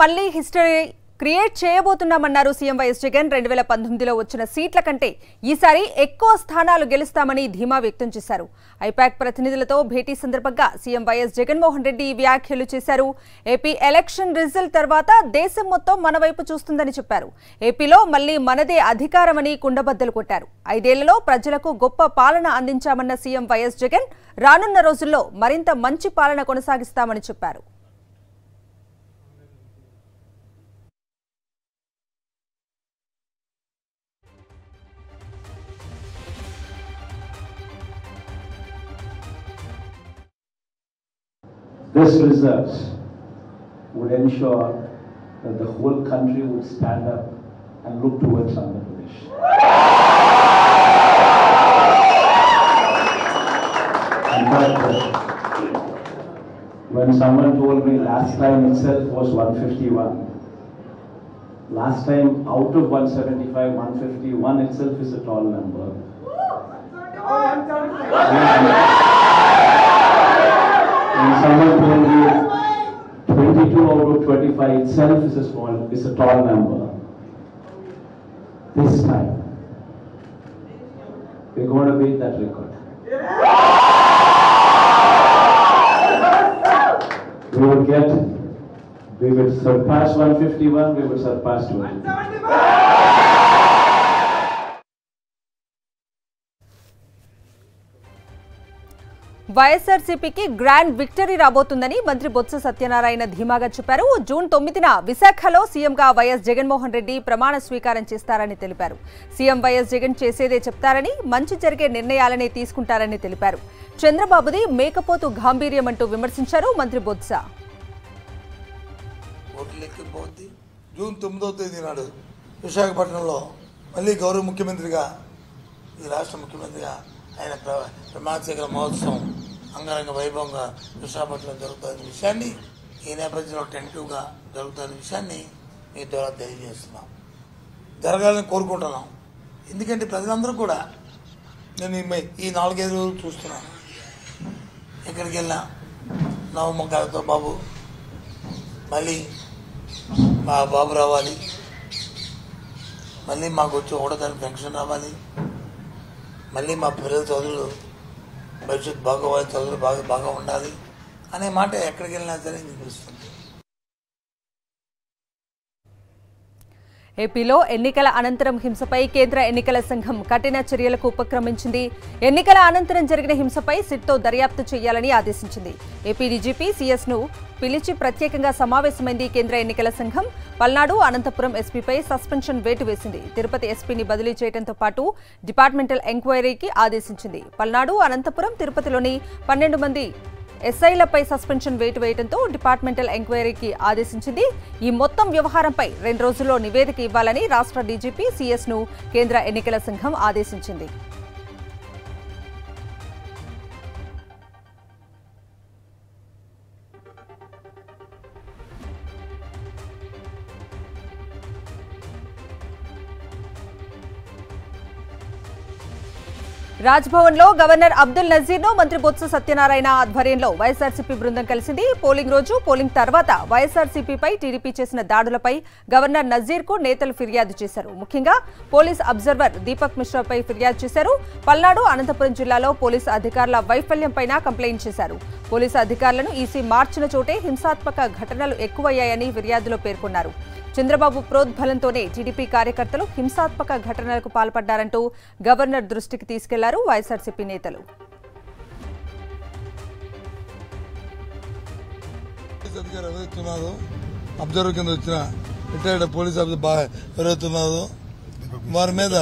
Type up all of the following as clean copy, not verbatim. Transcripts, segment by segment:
మళ్ళీ history create చేయబోతున్నామన్నారు CM YS Jagan. 2019లో వచ్చిన సీట్ల కంటే ఈసారి ఎక్కువ స్థానాలు గెలుస్తామని ధీమా వ్యక్తం చేశారు. ఐపాక్ ప్రతినిధులతో భేటీ సందర్భంగా సీఎం వైఎస్ జగన్మోహన్ రెడ్డి ఈ వ్యాఖ్యలు చేశారు. ఏపీ ఎలక్షన్ రిజల్ట్ తర్వాత దేశం మొత్తం మన వైపు చూస్తుందని చెప్పారు. ఏపీలో మళ్లీ మనదే అధికారమని కుండబద్దలు కొట్టారు. 5 ఏళ్లలో ప్రజలకు గొప్ప పాలన అందించామన్న సీఎం వైఎస్ జగన్ రానున్న రోజుల్లో మరింత మంచి పాలన కొనసాగిస్తామని చెప్పారు. This result would ensure that the whole country would stand up and look towards Andhra Pradesh. In fact, when someone told me last time itself was 151, last time out of 175, 151 itself is a tall number. And someone told me 22 out of 25 itself is a tall number. This time, we're going to beat that record. We will surpass 151, we will surpass 250. వైఎస్ఆర్సీపీకి grand victory రాబోతుందని మంత్రి బొత్స సత్యనారాయణ ధీమాగా చెప్పారు. June 9న విశాఖలో సీఎంగా YS Jaganmohan Reddy ప్రమాణ స్వీకారం చేస్తారని తెలిపారు. సీఎం వైఎస్ జగన్ చేసేదే చెప్తారని, మంచి జరిగే నిర్ణయాలనే తీసుకుంటారని తెలిపారు. చంద్రబాబుది మేకపోతు గాంభీర్యం అంటూ విమర్శించారు మంత్రి బొత్స. జూన్ 9వ తేదీ నాడు విశాఖపట్నంలో మళ్ళీ గౌరవ ముఖ్యమంత్రిగా, ఈ రాష్ట్ర ముఖ్యమంత్రిగా ఆయన ప్రమాణ స్వీకార మహోత్సవం అంగరంగ వైభవంగా విశాఖపట్నంలో జరుగుతున్న విషయాన్ని, ఈ నేపథ్యంలో టెంటివ్గా జరుగుతున్న విషయాన్ని మీ ద్వారా తెలియజేస్తున్నాం. జరగాలని కోరుకుంటున్నాం. ఎందుకంటే ప్రజలందరూ కూడా నేను ఈ 4-5 రోజులు చూస్తున్నాను. ఎక్కడికి వెళ్ళినా నవమకాలతో బాబు, మళ్ళీ మా బాబు రావాలి, మళ్ళీ మాకు వచ్చి 1వ తారీఖు పెన్షన్ రావాలి, మళ్ళీ మా పిల్లల చదువులు భవిష్యత్తు బాగోవాలి, చదువులు బాగా ఉండాలి అనే మాట ఎక్కడికి వెళ్ళినా సరే వినిపిస్తుంది. ఏపీలో ఎన్నికల అనంతరం హింసపై కేంద్ర ఎన్నికల సంఘం కఠిన చర్యలకు ఉపక్రమించింది. ఎన్నికల అనంతరం జరిగిన హింసపై సిట్తో దర్యాప్తు చేయాలని ఆదేశించింది. ఏపీ డీజీపీ సీఎస్ను పిలిచి ప్రత్యేకంగా సమావేశమైంది కేంద్ర ఎన్నికల సంఘం. పల్నాడు, అనంతపురం ఎస్పీపై సస్పెన్షన్ వేటు వేసింది. తిరుపతి ఎస్పీని బదిలీ చేయడంతో పాటు డిపార్ట్మెంటల్ ఎంక్వైరీకి ఆదేశించింది. పల్నాడు, అనంతపురం, తిరుపతిలోని 12 మంది ఎస్ఐలపై సస్పెన్షన్ వేటు వేయడంతో డిపార్ట్మెంటల్ ఎంక్వైరీకి ఆదేశించింది. ఈ మొత్తం వ్యవహారంపై 2 రోజుల్లో నివేదిక ఇవ్వాలని రాష్ట్ర డీజీపీ సీఎస్ను కేంద్ర ఎన్నికల సంఘం ఆదేశించింది. రాజ్భవన్లో గవర్నర్ అబ్దుల్ నజీర్ను మంత్రి బొత్స సత్యనారాయణ ఆధ్వర్యంలో వైఎస్ఆర్సీపీ బృందం కలిసింది. పోలింగ్ రోజు, పోలింగ్ తర్వాత వైఎస్ఆర్సీపీపై టీడీపీ చేసిన దాడులపై గవర్నర్ నజీర్కు నేతలు ఫిర్యాదు చేశారు. ముఖ్యంగా పోలీస్ అబ్జర్వర్ దీపక్ మిశ్రాపై ఫిర్యాదు చేశారు. పల్నాడు, అనంతపురం జిల్లాలో పోలీసు అధికారుల వైఫల్యంపై కంప్లైంట్ చేశారు. పోలీసు అధికారులను ఈసీ మార్చిన చోటే హింసాత్మక ఘటనలు ఎక్కువయ్యాయని ఫిర్యాదులో పేర్కొన్నారు. చంద్రబాబు ప్రోద్బలంతోనే టీడీపీ కార్యకర్తలు హింసాత్మక ఘటనలకు పాల్పడ్డారంటూ గవర్నర్ దృష్టికి తీసుకెళ్లారు వైఎస్ఆర్సీపీ నేతలు. అబ్జర్వర్ కింద వచ్చిన రిటైర్డ్ పోలీస్ ఆఫీసర్ ఎవరైతున్నారు వారి మీద,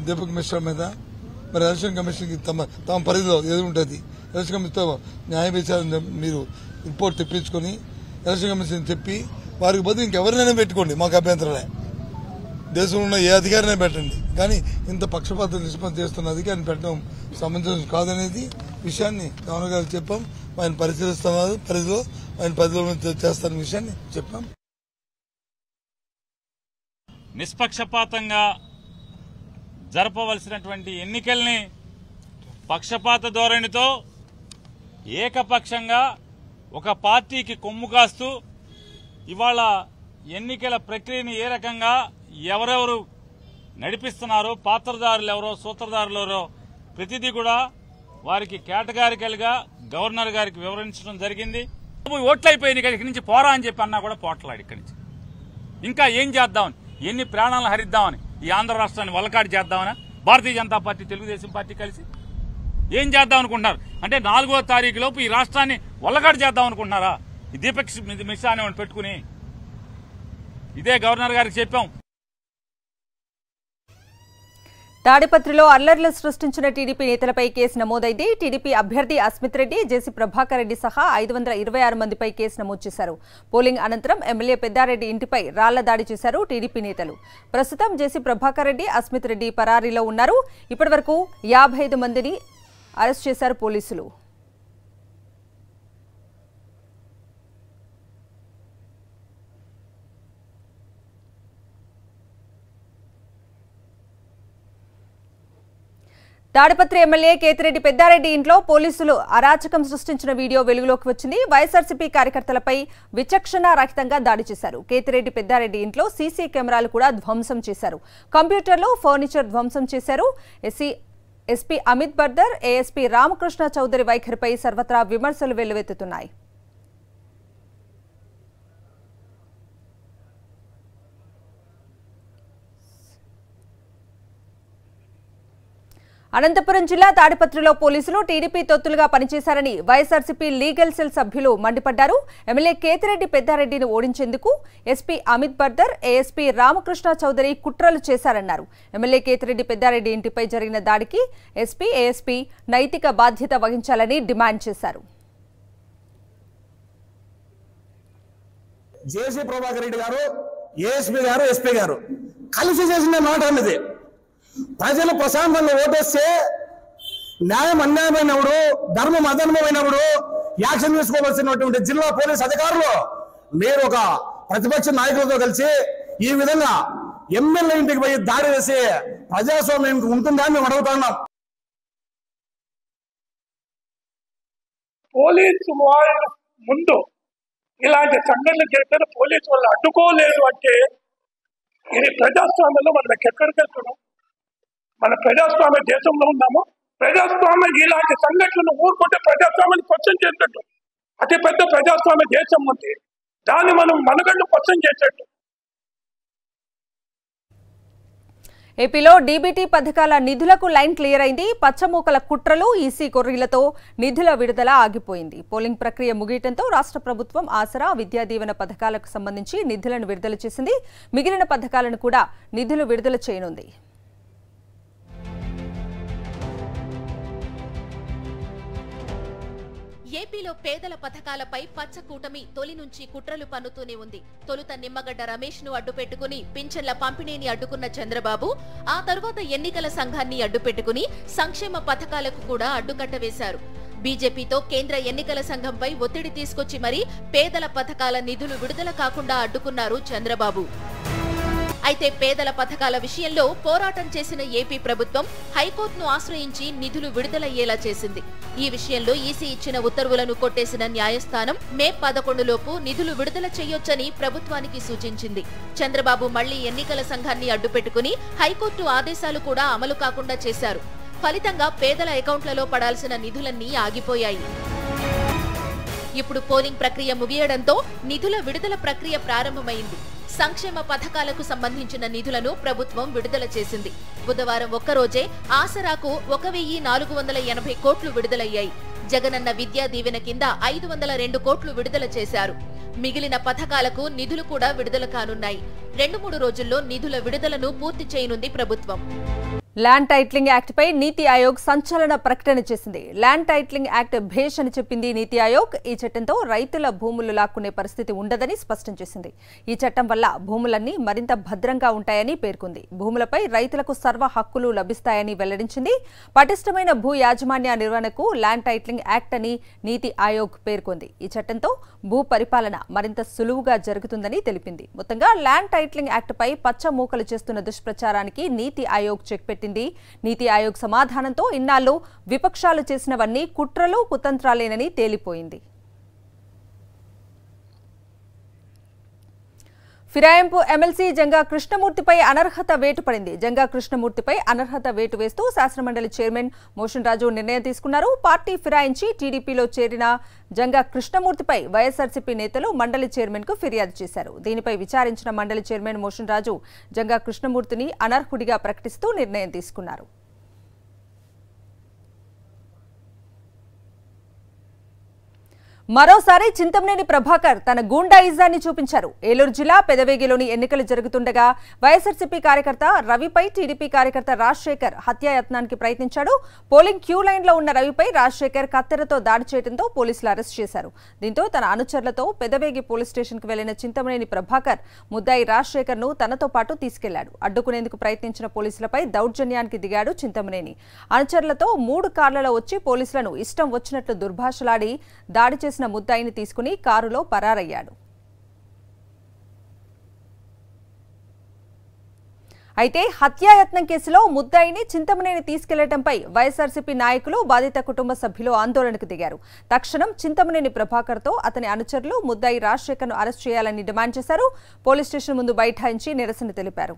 దీపక్ మిశ్రా మీద మరి ఎలక్షన్ కమిషన్కి తమ పరిధిలో ఏది ఉంటుంది, ఎలక్షన్ కమిషన్తో న్యాయ విచారణ మీరు రిపోర్ట్ తెప్పించుకొని ఎలక్షన్ కమిషన్ చెప్పి వారికి బదులు ఇంకెవరినైనా పెట్టుకోండి, మాకు అభ్యంతరలే. దేశంలో ఉన్న ఏ అధికారినే పెట్టండి, కానీ ఇంత పక్షపాత నిష్పత్తి చేస్తున్న అధికారిని పెట్టడం సమంజసం కాదనేది విషయాన్ని గవర్నర్ గారికి చెప్పాం. ఆయన పరిశీలిస్తున్నారు, ఆయన పరిధిలో చేస్తున్న విషయాన్ని చెప్పాం. నిష్పక్షపాతంగా జరపవలసినటువంటి ఎన్నికల్ని పక్షపాత ధోరణితో ఏకపక్షంగా ఒక పార్టీకి కొమ్ము కాస్తూ ఇవాళ ఎన్నికల ప్రక్రియను ఏ రకంగా ఎవరెవరు నడిపిస్తున్నారో, పాత్రదారులు ఎవరో, సూత్రధారులు ఎవరో ప్రతిదీ కూడా వారికి కేటగారికల్ గా గవర్నర్ గారికి వివరించడం జరిగింది. ఓట్లు అయిపోయింది, ఇక్కడి నుంచి పోరా అని చెప్పి అన్నా కూడా పోట్లాడు. ఇక్కడి నుంచి ఇంకా ఏం చేద్దామని, ఎన్ని ప్రాణాలను హరిద్దామని, ఈ ఆంధ్ర రాష్ట్రాన్ని వల్లకాడు చేద్దామని భారతీయ జనతా పార్టీ, తెలుగుదేశం పార్టీ కలిసి ఏం చేద్దాం అనుకుంటున్నారు? అంటే 4వ తారీఖు లోపు ఈ రాష్ట్రాన్ని వల్లకాడు చేద్దాం అనుకుంటున్నారా? ఈ దీపక్ మిశ్రా అనేవాడిని పెట్టుకుని ఇదే గవర్నర్ గారికి చెప్పాం. తాడిపత్రిలో అల్లర్లు సృష్టించిన టీడీపీ నేతలపై కేసు నమోదైంది. టీడీపీ అభ్యర్థి అస్మిత్ రెడ్డి, జేసీ ప్రభాకర్ రెడ్డి సహా 526 మందిపై కేసు నమోదు చేశారు. పోలింగ్ అనంతరం ఎమ్మెల్యే పెద్దారెడ్డి ఇంటిపై రాళ్ల దాడి చేశారు టీడీపీ నేతలు. ప్రస్తుతం జేసీ ప్రభాకర్ రెడ్డి, అస్మిత్ రెడ్డి పరారీలో ఉన్నారు. ఇప్పటివరకు 55 మందిని అరెస్ట్ చేశారు పోలీసులు. తాడిపత్రి ఎమ్మెల్యే కేతిరెడ్డి పెద్దారెడ్డి ఇంట్లో పోలీసులు అరాచకం సృష్టించిన వీడియో వెలుగులోకి వచ్చింది. వైఎస్ఆర్సీపీ కార్యకర్తలపై విచక్షణ రహితంగా దాడి చేశారు. కేతిరెడ్డి పెద్దారెడ్డి ఇంట్లో సీసీ కెమెరాలు కూడా ధ్వంసం చేశారు. కంప్యూటర్లు, ఫర్నిచర్ ధ్వంసం చేశారు. ఎస్పీ అమిత్ బర్దర్, ఏఎస్పీ రామకృష్ణ చౌదరి వైఖరిపై సర్వత్రా విమర్శలు వెల్లువెత్తుతున్నాయి. అనంతపురం జిల్లా తాడిపత్రిలో పోలీసులు టీడీపీ తొత్తులుగా పనిచేశారని వైఎస్ఆర్సీపీ లీగల్ సెల్ సభ్యులు మండిపడ్డారు. MLA Kethireddy పెద్దారెడ్డిని ఓడించేందుకు SP Amit Bardar, ASP Ramakrishna Chowdary కుట్రలు చేశారన్నారు. ఎమ్మెల్యే కేతిరెడ్డి పెద్దారెడ్డి ఇంటిపై జరిగిన దాడికి ఎస్పీ, ఏఎస్పీ నైతిక బాధ్యత వహించాలని డిమాండ్ చేశారు. జేసీ ప్రభాకర్ రెడ్డి గారు, ఏఎస్పీ గారు, ఎస్పీ గారు కలిసి చేసిన మాట అన్నది. ప్రజలు ప్రశాంతంగా ఓటేస్తే న్యాయం అన్యాయమైనప్పుడు, ధర్మం అధర్మమైనప్పుడు యాక్షన్ తీసుకోవాల్సినటువంటి జిల్లా పోలీస్ అధికారులు మీరు ఒక ప్రతిపక్ష నాయకులతో కలిసి ఈ విధంగా ఎమ్మెల్యే ఇంటికి పోయి దాడి వేసి ప్రజాస్వామ్యం ఉంటుందా మేము అడుగుతున్నాం. పోలీసు వాళ్ళు ముందు ఇలాంటి సంఘటనలు చేస్తే పోలీసు వాళ్ళు అడ్డుకోలేదు అంటే ఇది ప్రజాస్వామ్యంలో మనం ఎక్కడికి వెళ్తున్నాం? మన ప్రజాస్వామ్య దేశంలో ఉన్నాము. ప్రజాస్వామ్యం ఇలాంటి సంఘటనలు ఊరుకుంటే ప్రజాస్వామ్యాన్ని క్వశ్చన్ చేసినట్టు. అతి పెద్ద ప్రజాస్వామ్య దేశం ఉంది, దాన్ని మనం మనగండు క్వశ్చన్ చేసేట్టు. ఏపీలో డీబీటీ పథకాల నిధులకు లైన్ క్లియర్ అయింది. పచ్చమూకల కుట్రలు, ఈసీ కొర్రీలతో నిధుల విడుదల ఆగిపోయింది. పోలింగ్ ప్రక్రియ ముగియటంతో రాష్ట్ర ప్రభుత్వం ఆసరా, విద్యా దీవెన పథకాలకు సంబంధించి నిధులను విడుదల చేసింది. మిగిలిన పథకాలను కూడా నిధులు విడుదల చేయనుంది. ఏపీలో పేదల పథకాలపై పచ్చ కూటమి తొలి నుంచి కుట్రలు పన్నుతూనే ఉంది. తొలుత నిమ్మగడ్డ రమేష్ ను అడ్డుపెట్టుకుని పింఛన్ల పంపిణీని అడ్డుకున్న చంద్రబాబు ఆ తరువాత ఎన్నికల సంఘాన్ని అడ్డుపెట్టుకుని సంక్షేమ పథకాలకు కూడా అడ్డుకట్ట వేశారు. బీజేపీతో కేంద్ర ఎన్నికల సంఘంపై ఒత్తిడి తీసుకొచ్చి మరీ పేదల పథకాల నిధులు విడుదల కాకుండా అడ్డుకున్నారు చంద్రబాబు. అయితే పేదల పథకాల విషయంలో పోరాటం చేసిన ఏపీ ప్రభుత్వం హైకోర్టును ఆశ్రయించి నిధులు విడుదలయ్యేలా చేసింది. ఈ విషయంలో ఈసీ ఇచ్చిన ఉత్తర్వులను కొట్టేసిన న్యాయస్థానం మే 11 లోపు నిధులు విడుదల చేయొచ్చని ప్రభుత్వానికి సూచించింది. చంద్రబాబు మళ్లీ ఎన్నికల సంఘాన్ని అడ్డుపెట్టుకుని హైకోర్టు ఆదేశాలు కూడా అమలు కాకుండా చేశారు. ఫలితంగా పేదల అకౌంట్లలో పడాల్సిన నిధులన్నీ ఆగిపోయాయి. ఇప్పుడు పోలింగ్ ప్రక్రియ ముగియడంతో నిధుల విడుదల ప్రక్రియ ప్రారంభమైంది. సంక్షేమ పథకాలకు సంబంధించిన నిధులను ప్రభుత్వం విడుదల చేసింది. బుధవారం ఒక్కరోజే ఆసరాకు 1480 కోట్లు విడుదలయ్యాయి. జగనన్న విద్యా దీవెన కింద 502 కోట్లు విడుదల చేశారు. మిగిలిన పథకాలకు నిధులు కూడా విడుదల కానున్నాయి. 2-3 రోజుల్లో నిధుల విడుదలను పూర్తి చేయనుంది ప్రభుత్వం. ల్యాండ్ టైటిలింగ్ యాక్ట్ పై నీతి ఆయోగ్ సంచలన ప్రకటన చేసింది. ల్యాండ్ టైటిలింగ్ యాక్ట్ భేష్ అని చెప్పింది నీతి ఆయోగ్. ఈ చట్టంతో రైతుల భూములు లాక్కునే పరిస్థితి ఉండదని స్పష్టం చేసింది. ఈ చట్టం వల్ల భూములన్నీ మరింత భద్రంగా ఉంటాయని పేర్కొంది. భూములపై రైతులకు సర్వ హక్కులు లభిస్తాయని వెల్లడించింది. పటిష్టమైన భూ యాజమాన్య నిర్వహణకు ల్యాండ్ టైటిలింగ్ యాక్ట్ అని నీతి ఆయోగ్ పేర్కొంది. ఈ చట్టంతో భూ పరిపాలన మరింత సులువుగా జరుగుతుందని తెలిపింది. మొత్తంగా ల్యాండ్ టైటిలింగ్ యాక్ట్ పై పచ్చ మూకలు చేస్తున్న దుష్ప్రచారానికి నీతి ఆయోగ్ చెక్ పెట్టింది. నీతి ఆయోగ్ సమాధానంతో ఇన్నాళ్లు విపక్షాలు చేసినవన్నీ కుట్రలు, కుతంత్రాలేనని తేలిపోయింది. ఫిరాయింపు ఎమ్మెల్సీ జంగా కృష్ణమూర్తిపై అనర్హత వేటు పడింది. జంగా కృష్ణమూర్తిపై అనర్హత వేటు వేస్తూ శాసనమండలి చైర్మన్ మోషన్ రాజు నిర్ణయం తీసుకున్నారు. పార్టీ ఫిరాయించి టీడీపీలో చేరిన జంగా కృష్ణమూర్తిపై వైఎస్ఆర్సీపీ నేతలు మండలి చైర్మన్ కు ఫిర్యాదు చేశారు. దీనిపై విచారించిన మండలి చైర్మన్ మోషన్ రాజు జంగా కృష్ణమూర్తిని అనర్హుడిగా ప్రకటిస్తూ నిర్ణయం తీసుకున్నారు. మరోసారి చింతమనేని ప్రభాకర్ తన గూండాయిజాన్ని చూపించారు. ఏలూరు జిల్లా పెదవేగిలోని ఎన్నికలు జరుగుతుండగా వైఎస్ఆర్సీపీ కార్యకర్త రవిపై టీడీపీ కార్యకర్త రాజశేఖర్ హత్యాయత్నానికి ప్రయత్నించాడు. పోలింగ్ క్యూ లైన్ లో ఉన్న రవిపై రాజశేఖర్ కత్తెరతో దాడి చేయడంతో పోలీసులు అరెస్ట్ చేశారు. దీంతో తన అనుచరులతో పెదవేగి పోలీస్ స్టేషన్ కు వెళ్లిన చింతమనేని ప్రభాకర్ ముద్దాయి రాజశేఖర్ ను తనతో పాటు తీసుకెళ్లాడు. అడ్డుకునేందుకు ప్రయత్నించిన పోలీసులపై దౌర్జన్యానికి దిగాడు చింతమనేని. అనుచరులతో 3 కార్లలో వచ్చి పోలీసులను ఇష్టం వచ్చినట్లు దుర్భాషలాడి దాడి చేసిన ముద్దాయిని తీసుకుని కారులో పరారయ్యాడు. అయితే హత్యాయత్నం కేసులో ముద్దాయిని చింతమనేని తీసుకెళ్లడంపై వైఎస్ఆర్సీపీ నాయకులు బాధిత కుటుంబ సభ్యులు ఆందోళనకు దిగారు. తక్షణం చింతమనేని ప్రభాకర్ తో అతని అనుచరులు ముద్దాయి రాజశేఖర్ ను అరెస్ట్ చేయాలని డిమాండ్ చేశారు. పోలీస్ స్టేషన్ ముందు బైఠాయించి నిరసన తెలిపారు.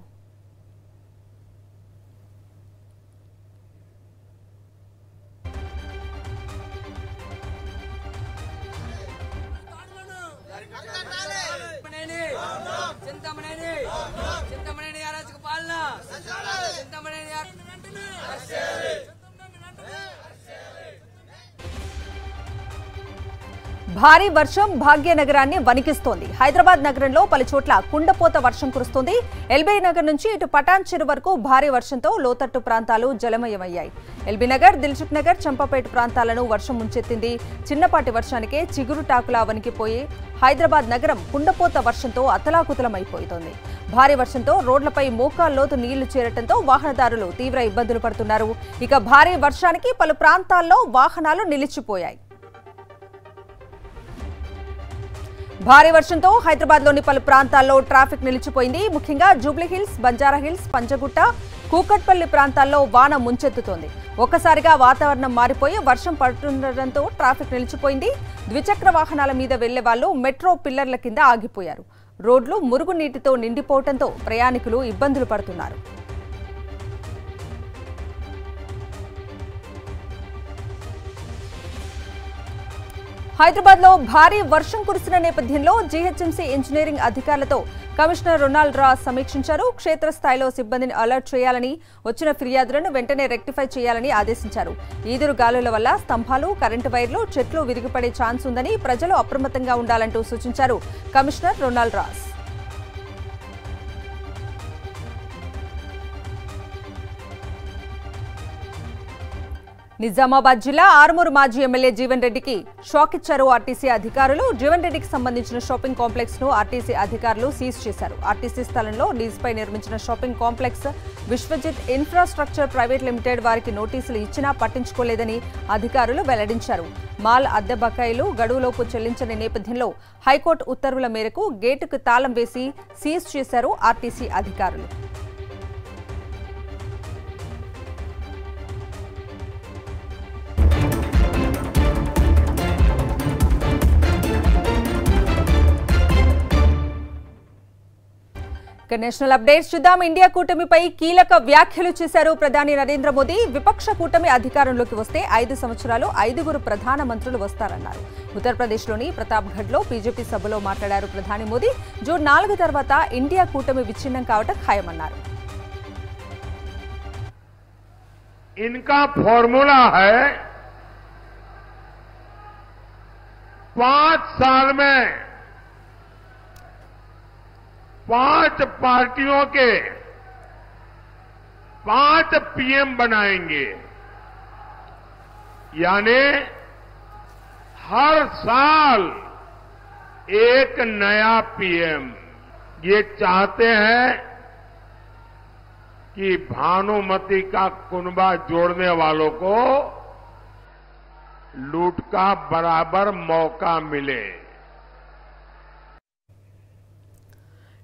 భారీ వర్షం భాగ్యనగరాన్ని వణికిస్తోంది. హైదరాబాద్ నగరంలో పలు చోట్ల కుండపోత వర్షం కురుస్తోంది. ఎల్బీ నగర్ నుంచి ఇటు పటాన్ చెరు వరకు భారీ వర్షంతో లోతట్టు ప్రాంతాలు జలమయమయ్యాయి. ఎల్బీ నగర్, దిల్సుఖ్ నగర్, చంపాపేట ప్రాంతాలను వర్షం ముంచెత్తింది. చిన్నపాటి వర్షానికే చిగురు టాకులా వణికిపోయి హైదరాబాద్ నగరం కుండపోత వర్షంతో అతలాకుతలమైపోతోంది. భారీ వర్షంతో రోడ్లపై మోకాల్లోతు నీళ్లు చేరటంతో వాహనదారులు తీవ్ర ఇబ్బందులు పడుతున్నారు. ఇక భారీ వర్షానికి పలు ప్రాంతాల్లో వాహనాలు నిలిచిపోయాయి. భారీ వర్షంతో హైదరాబాద్ లోని పలు ప్రాంతాల్లో ట్రాఫిక్ నిలిచిపోయింది. ముఖ్యంగా జూబ్లీహిల్స్, బంజారాహిల్స్, పంజగుట్ట, కూకట్పల్లి ప్రాంతాల్లో వాన ముంచెత్తుతోంది. ఒక్కసారిగా వాతావరణం మారిపోయి వర్షం పడుతుండటంతో ట్రాఫిక్ నిలిచిపోయింది. ద్విచక్ర వాహనాల మీద వెళ్లే వాళ్లు మెట్రో పిల్లర్ల కింద ఆగిపోయారు. రోడ్లు మురుగునీటితో నిండిపోవడంతో ప్రయాణికులు ఇబ్బందులు పడుతున్నారు. హైదరాబాద్ లో భారీ వర్షం కురిసిన నేపథ్యంలో జీహెచ్ఎంసీ ఇంజనీరింగ్ అధికారులతో కమిషనర్ రొనాల్డ్ రాస్ సమీక్షించారు. క్షేత్రస్థాయిలో సిబ్బందిని అలర్ట్ చేయాలని, వచ్చిన ఫిర్యాదులను వెంటనే రెక్టిఫై చేయాలని ఆదేశించారు. ఈదురు గాలుల వల్ల స్తంభాలు, కరెంటు వైర్లు, చెట్లు విరిగిపడే ఛాన్స్ ఉందని ప్రజలు అప్రమత్తంగా ఉండాలంటూ సూచించారు కమిషనర్ రొనాల్డ్ రాస్. నిజామాబాద్ జిల్లా ఆర్మూరు మాజీ ఎమ్మెల్యే జీవన్ రెడ్డికి షాక్ ఇచ్చారు ఆర్టీసీ అధికారులు. జీవన్ రెడ్డికి సంబంధించిన షాపింగ్ కాంప్లెక్స్ ను ఆర్టీసీ అధికారులు సీజ్ చేశారు. ఆర్టీసీ స్థలంలో లీజుపై నిర్మించిన shopping complex Vishwajit infrastructure private limited వారికి నోటీసులు ఇచ్చినా పట్టించుకోలేదని అధికారులు వెల్లడించారు. మాల్ అద్దె బకాయిలు గడువులోపు చెల్లించని నేపథ్యంలో హైకోర్టు ఉత్తర్వుల మేరకు గేటుకు తాళం వేసి సీజ్ చేశారు ఆర్టీసీ అధికారులు. నేషనల్ అప్డేట్స్ చూద్దాం. ఇండియా కూటమిపై కీలక వ్యాఖ్యలు చేశారు ప్రధాని నరేంద్ర మోదీ. విపక్ష కూటమి అధికారంలోకి వస్తే 5 సంవత్సరాలు 5గురు ప్రధాన మంత్రులు వస్తారన్నారు. ఉత్తరప్రదేశ్లోని ప్రతాప్గఢ్లో బీజేపీ సభలో మాట్లాడారు ప్రధాని మోదీ. జూన్ 4 తర్వాత ఇండియా కూటమి విచ్ఛిన్నం కావడం ఖాయమన్నారు. इनका फॉर्मूला है 5 साल में 5 पार्टियों के 5 पीएम बनाएंगे, यानी हर साल एक नया पीएम। ये चाहते हैं कि भानुमती का कुनबा जोड़ने वालों को लूट का बराबर मौका मिले।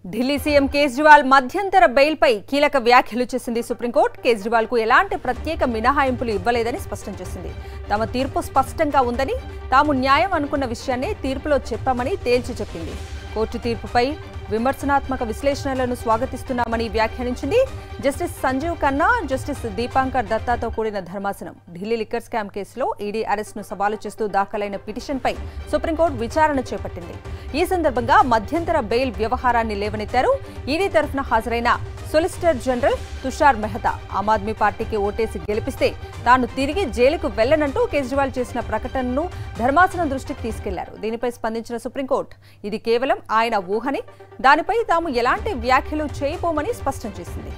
ఢిల్లీ సీఎం కేజ్రీవాల్ మధ్యంతర బెయిల్పై కీలక వ్యాఖ్యలు చేసింది సుప్రీంకోర్టు. కేజ్రీవాల్కు ఎలాంటి ప్రత్యేక మినహాయింపులు ఇవ్వలేదని స్పష్టం చేసింది. తమ తీర్పు స్పష్టంగా ఉందని, తాము న్యాయం అనుకున్న విషయాన్ని తీర్పులో చెప్పామని తేల్చి చెప్పింది. కోర్టు తీర్పుపై విమర్శనాత్మక విశ్లేషణలను స్వాగతిస్తున్నామని వ్యాఖ్యానించింది. జస్టిస్ సంజీవ్ ఖన్నా, జస్టిస్ దీపాంకర్ దత్తాతో కూడిన ధర్మాసనం ఢిల్లీ లిక్కర్ స్కామ్ కేసులో ఈడీ అరెస్ట్ను సవాలు చేస్తూ దాఖలైన పిటిషన్పై సుప్రీంకోర్టు విచారణ చేపట్టింది. ఈ సందర్భంగా మధ్యంతర బెయిల్ వ్యవహారాన్ని లేవనెత్తారు. ఈడీ తరఫున హాజరైన సొలిసిటర్ జనరల్ తుషార్ మెహతా ఆమ్ ఆద్మీ పార్టీకి ఓటేసి గెలిపిస్తే తాను తిరిగి జైలుకు వెళ్లనంటూ కేజ్రీవాల్ చేసిన ప్రకటనను ధర్మాసనం దృష్టికి తీసుకెళ్లారు. దీనిపై స్పందించిన సుప్రీంకోర్టు ఇది కేవలం ఆయన ఊహని, దానిపై తాము ఎలాంటి వ్యాఖ్యలు చేయబోమని స్పష్టం చేసింది.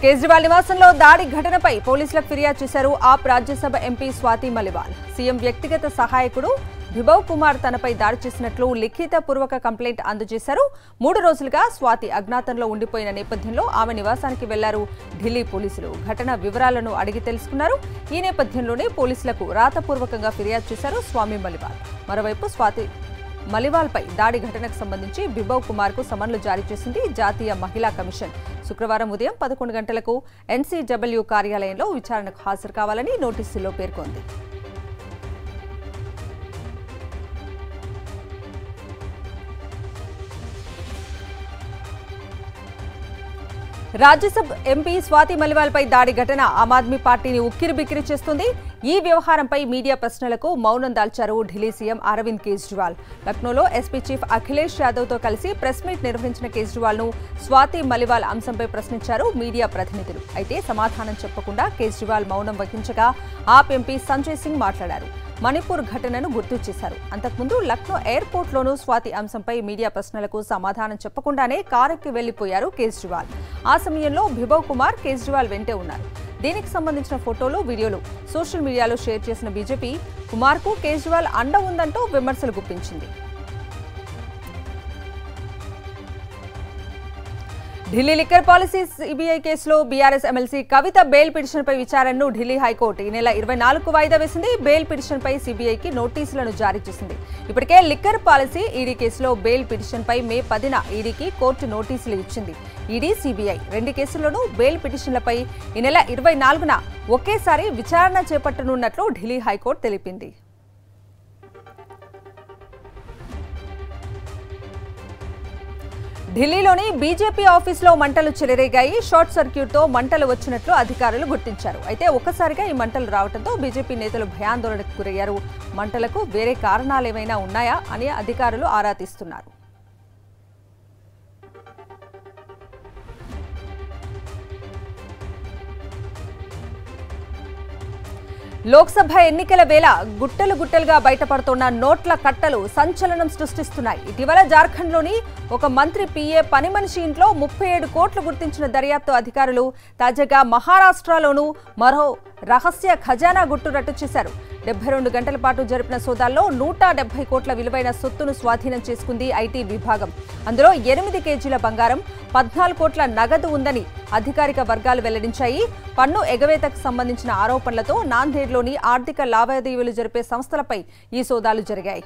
కేజ్రీవాల్ నివాసంలో దాడి ఘటనపై పోలీసులకు ఫిర్యాదు చేశారు ఆప్ రాజ్యసభ ఎంపీ స్వాతి మలివాల్. సీఎం వ్యక్తిగత సహాయకుడు బిభవ్ కుమార్ తనపై దాడి చేసినట్లు లిఖిత పూర్వక కంప్లైంట్ అందజేశారు. 3 రోజులుగా స్వాతి అజ్ఞాతంలో ఉండిపోయిన నేపథ్యంలో ఆమె నివాసానికి వెళ్లారు ఢిల్లీ పోలీసులు. ఘటన వివరాలను అడిగి తెలుసుకున్నారు. ఈ నేపథ్యంలోనే పోలీసులకు రాతపూర్వకంగా ఫిర్యాదు చేశారు స్వామి మలివాల్. మరోవైపు స్వాతి మలివాల్పై దాడి ఘటనకు సంబంధించి బిభవ్ కుమార్ కు సమన్లు జారీ చేసింది జాతీయ మహిళా కమిషన్. శుక్రవారం ఉదయం 11 గంటలకు ఎన్సీడబ్ల్యూ కార్యాలయంలో విచారణకు హాజరు కావాలని నోటీసులో పేర్కొంది. రాజ్యసభ ఎంపీ స్వాతి మలివాల్పై దాడి ఘటన ఆమ్ ఆద్మీ పార్టీని ఉక్కిరిబిక్కిరి చేస్తుంది. ఈ వ్యవహారంపై మీడియా ప్రశ్నలకు మౌనం దాల్చారు ఢిల్లీ సీఎం అరవింద్ కేజ్రీవాల్. లక్నోలో ఎస్పీ చీఫ్ అఖిలేష్ యాదవ్తో కలిసి ప్రెస్ మీట్ నిర్వహించిన కేజ్రీవాల్ను స్వాతి మలివాల్ అంశంపై ప్రశ్నించారు మీడియా ప్రతినిధులు. అయితే సమాధానం చెప్పకుండా కేజ్రీవాల్ మౌనం వహించగా ఆప్ ఎంపీ సంజయ్ సింగ్ మాట్లాడారు. మణిపూర్ ఘటనను గుర్తు చేశారు. అంతకుముందు లక్నో ఎయిర్పోర్ట్లోనూ స్వాతి అంశంపై మీడియా ప్రశ్నలకు సమాధానం చెప్పకుండానే కారెక్కి వెళ్లిపోయారు కేజ్రీవాల్. ఆ సమయంలో బిభవ్ కుమార్ కేజ్రీవాల్ వెంటే ఉన్నారు. దీనికి సంబంధించిన ఫోటోలు, వీడియోలు సోషల్ మీడియాలో షేర్ చేసిన బీజేపీ కుమార్కు కేజ్రీవాల్ అండ ఉందంటూ విమర్శలు గుప్పించింది. ఢిల్లీ లిక్కర్ పాలసీ సిబిఐ కేసులో బీఆర్ఎస్ ఎమ్మెల్సీ కవిత బెయిల్ పిటిషన్పై విచారణను ఢిల్లీ హైకోర్టు ఈ నెల 24కు వాయిదా వేసింది. బెయిల్ పిటిషన్పై సిబిఐకి నోటీసులను జారీ చేసింది. ఇప్పటికే లిక్కర్ పాలసీ ఈడీ కేసులో బెయిల్ పిటిషన్పై మే 10న ఈడీకి కోర్టు నోటీసులు ఇచ్చింది. ఈడీ, సిబిఐ 2 కేసుల్లోనూ బెయిల్ పిటిషన్లపై ఈ నెల 24న ఒకేసారి విచారణ చేపట్టనున్నట్లు ఢిల్లీ హైకోర్టు తెలిపింది. ఢిల్లీలోని బీజేపీ ఆఫీసులో మంటలు చెలరేగాయి. షార్ట్ సర్క్యూట్తో మంటలు వచ్చినట్లు అధికారులు గుర్తించారు. అయితే ఒక్కసారిగా ఈ మంటలు రావడంతో బీజేపీ నేతలు భయాందోళనకు గురయ్యారు. మంటలకు వేరే కారణాలేమైనా ఉన్నాయా అని అధికారులు ఆరా తీస్తున్నారు. లోక్సభ ఎన్నికల వేళ గుట్టలుగా బయటపడుతున్న నోట్ల కట్టలు సంచలనం సృష్టిస్తున్నాయి. ఇటీవల జార్ఖండ్లోని ఒక మంత్రి పిఏ పని మనిషి ఇంట్లో 37 కోట్లు గుర్తించిన దర్యాప్తు అధికారులు తాజాగా మహారాష్ట్రలోనూ మరో రహస్య ఖజానా గుట్టు రట్టు చేశారు. 72 గంటల పాటు జరిపిన సోదాల్లో 170 కోట్ల విలువైన సొత్తును స్వాధీనం చేసుకుంది ఐటీ విభాగం. అందులో 8 కేజీల బంగారం, 14 కోట్ల నగదు ఉందని అధికారిక వర్గాలు వెల్లడించాయి. పన్ను ఎగవేతకు సంబంధించిన ఆరోపణలతో నాందేడ్లోని ఆర్థిక లావాదేవీలు జరిపే సంస్థలపై ఈ సోదాలు జరిగాయి.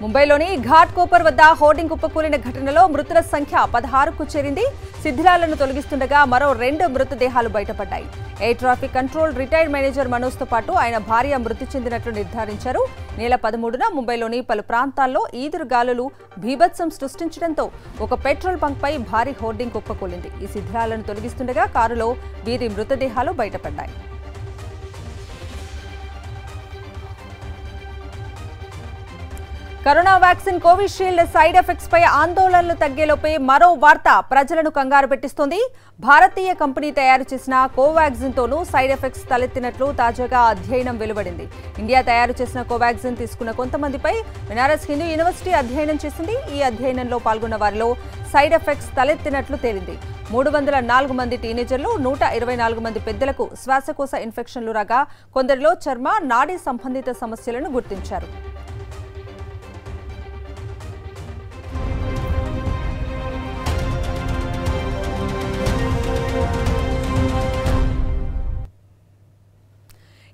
ముంబైలోని ఘాట్ కోపర్ వద్ద హోర్డింగ్ కుప్పకూలిన ఘటనలో మృతుల సంఖ్య 16కు చేరింది. శిథిలాలను తొలగిస్తుండగా మరో 2 మృతదేహాలు బయటపడ్డాయి. Air traffic control retired manager మనోజ్తో పాటు ఆయన భార్య మృతి చెందినట్లు నిర్ధారించారు. నెల 13న ముంబైలోని పలు ప్రాంతాల్లో ఈదురుగాలులు బీభత్సం సృష్టించడంతో ఒక పెట్రోల్ బంక్పై భారీ హోర్డింగ్ కుప్పకూలింది. ఈ శిథిలాలను తొలగిస్తుండగా కారులో వీరి మృతదేహాలు బయటపడ్డాయి. Corona vaccine Covishield side effects పై ఆందోళనలు తగ్గేలోపే మరో వార్త ప్రజలను కంగారు పెట్టిస్తోంది. భారతీయ కంపెనీ తయారు చేసిన కోవాక్సిన్ తోనూ సైడ్ ఎఫెక్ట్స్ తలెత్తినట్లు తాజాగా అధ్యయనం వెలువడింది. ఇండియా తయారు చేసిన కోవాక్సిన్ తీసుకున్న కొంతమందిపై బెనారస్ హిందూ యూనివర్సిటీ అధ్యయనం చేసింది. ఈ అధ్యయనంలో పాల్గొన్న వారిలో సైడ్ ఎఫెక్ట్స్ తలెత్తినట్లు తేలింది. 304 మంది టీనేజర్లు, 124 మంది పెద్దలకు శ్వాసకోశ ఇన్ఫెక్షన్లు రాగా కొందరిలో చర్మ, నాడీ సంబంధిత సమస్యలను గుర్తించారు.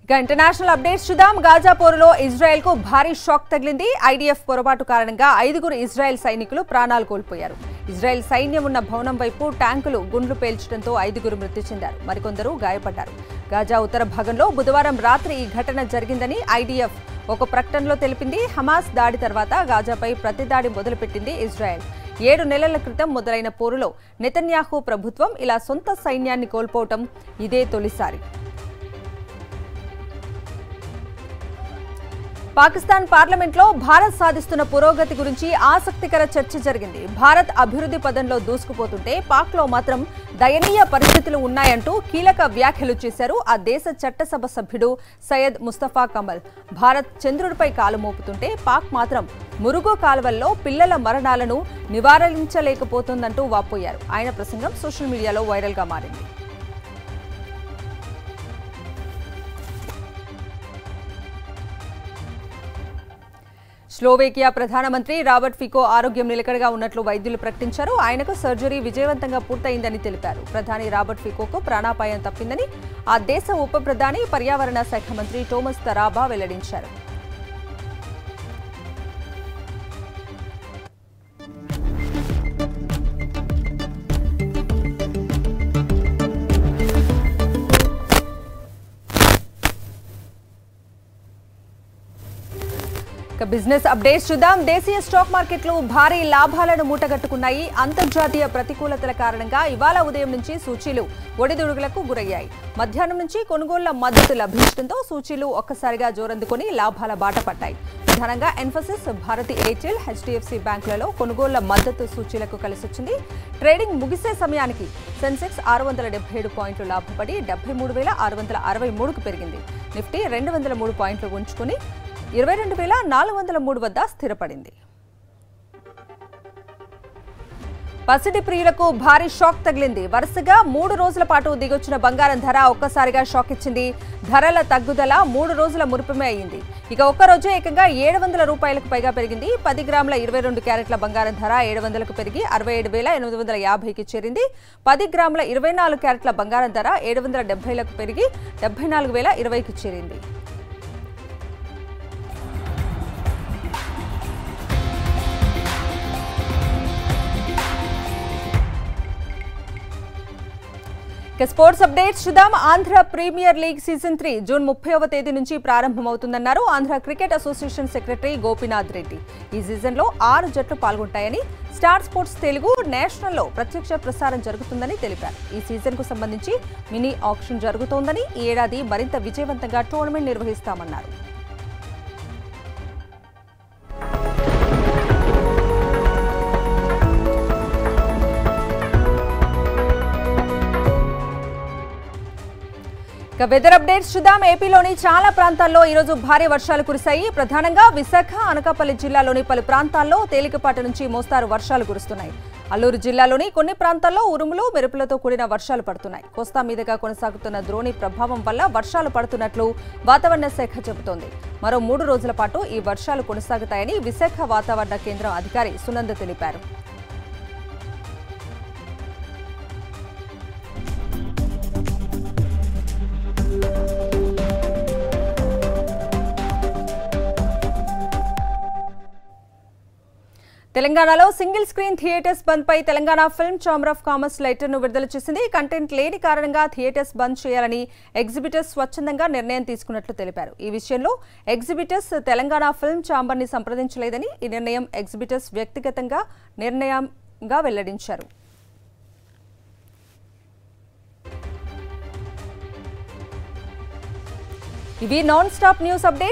ఇక ఇంటర్నేషనల్ అప్డేట్స్ చూద్దాం. గాజా పోరులో ఇజ్రాయెల్ కు భారీ షాక్ తగిలింది. ఐడిఎఫ్ పొరపాటు కారణంగా 5గురు ఇజ్రాయెల్ సైనికులు ప్రాణాలు కోల్పోయారు. ఇజ్రాయెల్ సైన్యం ఉన్న భవనం వైపు ట్యాంకులు గుండ్లు పేల్చడంతో 5గురు మృతి చెందారు. మరికొందరు గాయపడ్డారు. గాజా ఉత్తర భాగంలో బుధవారం రాత్రి ఈ ఘటన జరిగిందని ఐడిఎఫ్ ఒక ప్రకటనలో తెలిపింది. హమాస్ దాడి తర్వాత గాజాపై ప్రతిదాడి మొదలుపెట్టింది ఇజ్రాయెల్. 7 నెలల క్రితం మొదలైన పోరులో నెతన్యాహు ప్రభుత్వం ఇలా సొంత సైన్యాన్ని కోల్పోవటం ఇదే తొలిసారి. పాకిస్తాన్ పార్లమెంట్లో భారత్ సాధిస్తున్న పురోగతి గురించి ఆసక్తికర చర్చ జరిగింది. భారత్ అభివృద్ధి పదంలో దూసుకుపోతుంటే పాక్లో మాత్రం దయనీయ పరిస్థితులు ఉన్నాయంటూ కీలక వ్యాఖ్యలు చేశారు ఆ దేశ చట్టసభ సభ్యుడు సయ్యద్ ముస్తఫా కమల్. భారత్ చంద్రుడిపై కాలు మోపుతుంటే పాక్ మాత్రం మురుగు కాలువల్లో పిల్లల మరణాలను నివారించలేకపోతుందంటూ వాపోయారు. ఆయన ప్రసంగం సోషల్ మీడియాలో వైరల్గా మారింది. స్లోవేకియా ప్రధానమంత్రి రాబర్ట్ ఫికో ఆరోగ్యం నిలకడగా ఉన్నట్లు వైద్యులు ప్రకటించారు. ఆయనకు సర్జరీ విజయవంతంగా పూర్తయిందని తెలిపారు. ప్రధాని రాబర్ట్ ఫికోకు ప్రాణాపాయం తప్పిందని ఆ దేశ ఉప ప్రధాని పర్యావరణ శాఖ మంత్రి టోమస్ తరాబా వెల్లడించారు. బిజినెస్ అప్డేట్స్ చూద్దాం. దేశీయ స్టాక్ మార్కెట్లు భారీ లాభాలను మూటగట్టుకున్నాయి. అంతర్జాతీయ ప్రతికూలతల కారణంగా ఇవాళ ఉదయం నుంచి సూచీలు ఒడిదుడుగులకు గురయ్యాయి. మధ్యాహ్నం నుంచి కొనుగోళ్ల మద్దతు లభించడంతో సూచీలు ఒక్కసారిగా జోరందుకొని లాభాల బాట పట్టాయి. ప్రధానంగా ఇన్ఫోసిస్, భారతి ఎయిర్టెల్, హెచ్డిఎఫ్సి బ్యాంకులలో కొనుగోళ్ల మద్దతు సూచీలకు కలిసొచ్చింది. ట్రేడింగ్ ముగిసే సమయానికి సెన్సెక్స్ 677 పాయింట్లు లాభపడి 73,663కు పెరిగింది. నిఫ్టీ 203 పాయింట్లు ఉంచుకుని 22,403 వద్ద స్థిరపడింది. పసిడి ప్రియులకు భారీ షాక్ తగిలింది. వరుసగా 3 రోజుల పాటు దిగొచ్చిన బంగారం ధర ఒక్కసారిగా షాక్ ఇచ్చింది. ధరల తగ్గుదల 3 రోజుల మురిపమే అయింది. ఇక ఒక్కరోజు ఏకంగా 700 రూపాయలకు పైగా పెరిగింది. 10 గ్రాముల 22 క్యారెట్ల బంగారం ధర 700కు పెరిగి 67,850కి చేరింది. 10 గ్రాముల 24 క్యారెట్ల బంగారం ధర 770లకు పెరిగి 74,020కి చేరింది. స్పోర్ట్స్ అప్డేట్స్ చూద్దాం. Andhra premier league season 3 June 30వ తేదీ నుంచి ప్రారంభమవుతుందన్నారు Andhra cricket association secretary Gopinath Reddy. ఈ సీజన్లో 6 జట్లు పాల్గొంటాయని, స్టార్ స్పోర్ట్స్ తెలుగు నేషనల్లో ప్రత్యక్ష ప్రసారం జరుగుతుందని తెలిపారు. ఈ సీజన్కు సంబంధించి మినీ ఆక్షన్ జరుగుతోందని, ఈ ఏడాది మరింత విజయవంతంగా టోర్నమెంట్ నిర్వహిస్తామన్నారు. వెదర్ అప్డేట్స్ చూద్దాం. ఏపీలోని చాలా ప్రాంతాల్లో ఈరోజు భారీ వర్షాలు కురిశాయి. ప్రధానంగా విశాఖ, అనకాపల్లి జిల్లాలోని పలు ప్రాంతాల్లో తేలికపాటి నుంచి మోస్తారు వర్షాలు కురుస్తున్నాయి. అల్లూరు జిల్లాలోని కొన్ని ప్రాంతాల్లో ఉరుములు, మెరుపులతో కూడిన వర్షాలు పడుతున్నాయి. కోస్తా మీదుగా కొనసాగుతున్న ద్రోణి ప్రభావం వల్ల వర్షాలు పడుతున్నట్లు వాతావరణ శాఖ చెబుతోంది. మరో 3 రోజుల పాటు ఈ వర్షాలు కొనసాగుతాయని విశాఖ వాతావరణ కేంద్రం అధికారి సునంద తెలిపారు. తెలంగాణలో సింగిల్ స్క్రీన్ థియేటర్స్ బంద్ పై Telangana film chamber of commerce లెటర్ను విడుదల చేసింది. కంటెంట్ లేని కారణంగా థియేటర్స్ బంద్ చేయాలని ఎగ్జిబిటర్స్ స్వచ్ఛందంగా నిర్ణయం తీసుకున్నట్లు తెలిపారు. ఈ విషయంలో ఎగ్జిబిటర్స్ తెలంగాణ ఫిల్మ్ ఛాంబర్ ని సంప్రదించలేదని, ఈ నిర్ణయం ఎగ్జిబిటర్స్ వ్యక్తిగతంగా నిర్ణయంగా వెల్లడించారు. ఇవి నాన్ స్టాప్ న్యూస్ అప్డేట్.